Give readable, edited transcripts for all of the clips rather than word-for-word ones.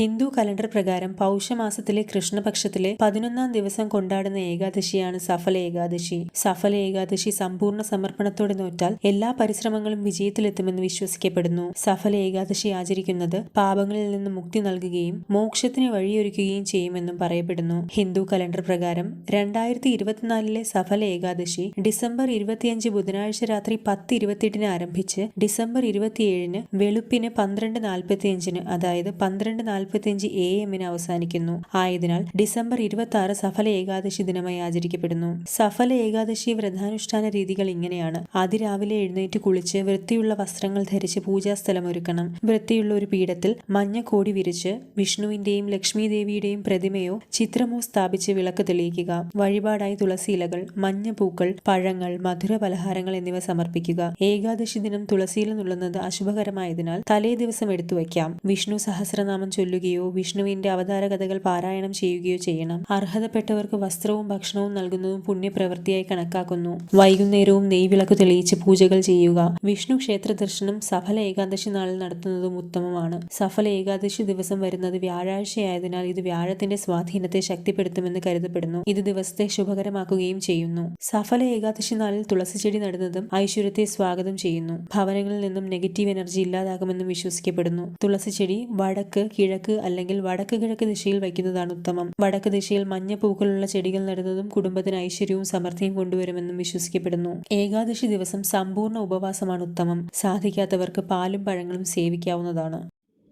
Hindu calendar പ്രകാരം പൗഷമാസത്തിലെ കൃഷ്ണപക്ഷത്തിലെ 11-ാം ദിവസം കൊണ്ടാടുന്ന ഏകാദശിയാണ് സഫല ഏകാദശി. സഫല ഏകാദശി സമ്പൂർണ്ണ സമർപ്പണത്തോടെ നോറ്റാൽ എല്ലാ പരിശ്രമങ്ങളും വിജയത്തിലെത്തുമെന്ന് വിശ്വസിക്കപ്പെടുന്നു. സഫല ഏകാദശി ആചരിക്കുന്നത് പാപങ്ങളിൽ നിന്ന് മുക്തി നൽകുകയും മോക്ഷത്തിന് വഴിയൊരുക്കുകയും ചെയ്യുമെന്നും പറയപ്പെടുന്നു. ഹിന്ദു കലണ്ടർ പ്രകാരം 2024 സഫല ഏകാദശി ഡിസംബർ 25 ബുധനാഴ്ച രാത്രി 10:28 ആരംഭിച്ച് ഡിസംബർ 27 വെളുപ്പിന് 12:45 അതായത് 12:45 AM അവസാനിക്കുന്നു. ആയതിനാൽ ഡിസംബർ 26 സഫല ഏകാദശി ദിനമായി ആചരിക്കപ്പെടുന്നു. സഫല ഏകാദശി വ്രതാനുഷ്ഠാന രീതികൾ ഇങ്ങനെയാണ്. അതിരാവിലെ എഴുന്നേറ്റ് കുളിച്ച് വൃത്തിയുള്ള വസ്ത്രങ്ങൾ ധരിച്ച് പൂജാസ്ഥലം ഒരുക്കണം. വൃത്തിയുള്ള ഒരു പീഠത്തിൽ മഞ്ഞ കോടി വിരിച്ച് വിഷ്ണുവിന്റെയും ലക്ഷ്മി ദേവിയുടെയും പ്രതിമയോ ചിത്രമോ സ്ഥാപിച്ച് വിളക്ക് തെളിയിക്കുക. വഴിപാടായി തുളസി ഇലകൾ, മഞ്ഞ പൂക്കൾ, പഴങ്ങൾ, മധുര പലഹാരങ്ങൾ എന്നിവ സമർപ്പിക്കുക. ഏകാദശി ദിനം തുളസിയില നുള്ളുന്നത് അശുഭകരമായതിനാൽ തലേ ദിവസം എടുത്തു വയ്ക്കാം. വിഷ്ണു സഹസ്രനാമം ചൊല്ലുകയോ വിഷ്ണുവിന്റെ അവതാര കഥകൾ പാരായണം ചെയ്യുകയോ ചെയ്യണം. അർഹതപ്പെട്ടവർക്ക് വസ്ത്രവും ഭക്ഷണവും നൽകുന്നതും പുണ്യപ്രവൃത്തിയായി കണക്കാക്കുന്നു. വൈകുന്നേരവും നെയ്വിളക്ക് തെളിയിച്ച് പൂജകൾ ചെയ്യുക. വിഷ്ണു ക്ഷേത്ര ദർശനം സഫല ഏകാദശി നാളിൽ നടത്തുന്നതും ഉത്തമമാണ്. സഫല ഏകാദശി ദിവസം വരുന്നത് വ്യാഴാഴ്ചയായതിനാൽ ഇത് വ്യാഴത്തിന്റെ സ്വാധീനത്തെ ശക്തിപ്പെടുത്തുമെന്ന് കരുതപ്പെടുന്നു. ഇത് ദിവസത്തെ ശുഭകരമാക്കുകയും ചെയ്യുന്നു. സഫല ഏകാദശി നാളിൽ തുളസി ചെടി നടുന്നതും ഐശ്വര്യത്തെ സ്വാഗതം ചെയ്യുന്നു. ഭവനങ്ങളിൽ നിന്നും നെഗറ്റീവ് എനർജി ഇല്ലാതാകുമെന്നും വിശ്വസിക്കപ്പെടുന്നു. തുളസി ചെടി വടക്ക്, കിഴക്ക് അല്ലെങ്കിൽ വടക്ക് കിഴക്ക് ദിശയിൽ വയ്ക്കുന്നതാണ് ഉത്തമം. വടക്ക് ദിശയിൽ മഞ്ഞ പൂക്കളുള്ള ചെടികൾ നടുന്നതും കുടുംബത്തിന് ഐശ്വര്യവും സമൃദ്ധിയും കൊണ്ടുവരുമെന്നും വിശ്വസിക്കപ്പെടുന്നു. ഏകാദശി ദിവസം സമ്പൂർണ്ണ ഉപവാസമാണ് ഉത്തമം. സാധിക്കാത്തവർക്ക് പാലും പഴങ്ങളും സേവിക്കാവുന്നതാണ്.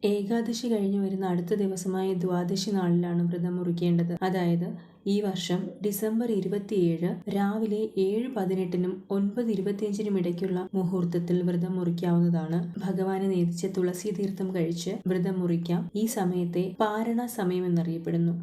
ഏകാദശി കഴിഞ്ഞു വരുന്ന അടുത്ത ദിവസമായ ദ്വാദശി നാളിലാണ് വ്രതം മുറിക്കേണ്ടത്. അതായത് ഈ വർഷം ഡിസംബർ 27 രാവിലെ 7:18 9:25 ഇടയ്ക്കുള്ള മുഹൂർത്തത്തിൽ വ്രതം മുറിക്കാവുന്നതാണ്. ഭഗവാന് നേദിച്ച തുളസി തീർത്ഥം കഴിച്ച് വ്രതം മുറിക്കാം. ഈ സമയത്തെ പാരണ സമയം എന്നറിയപ്പെടുന്നു.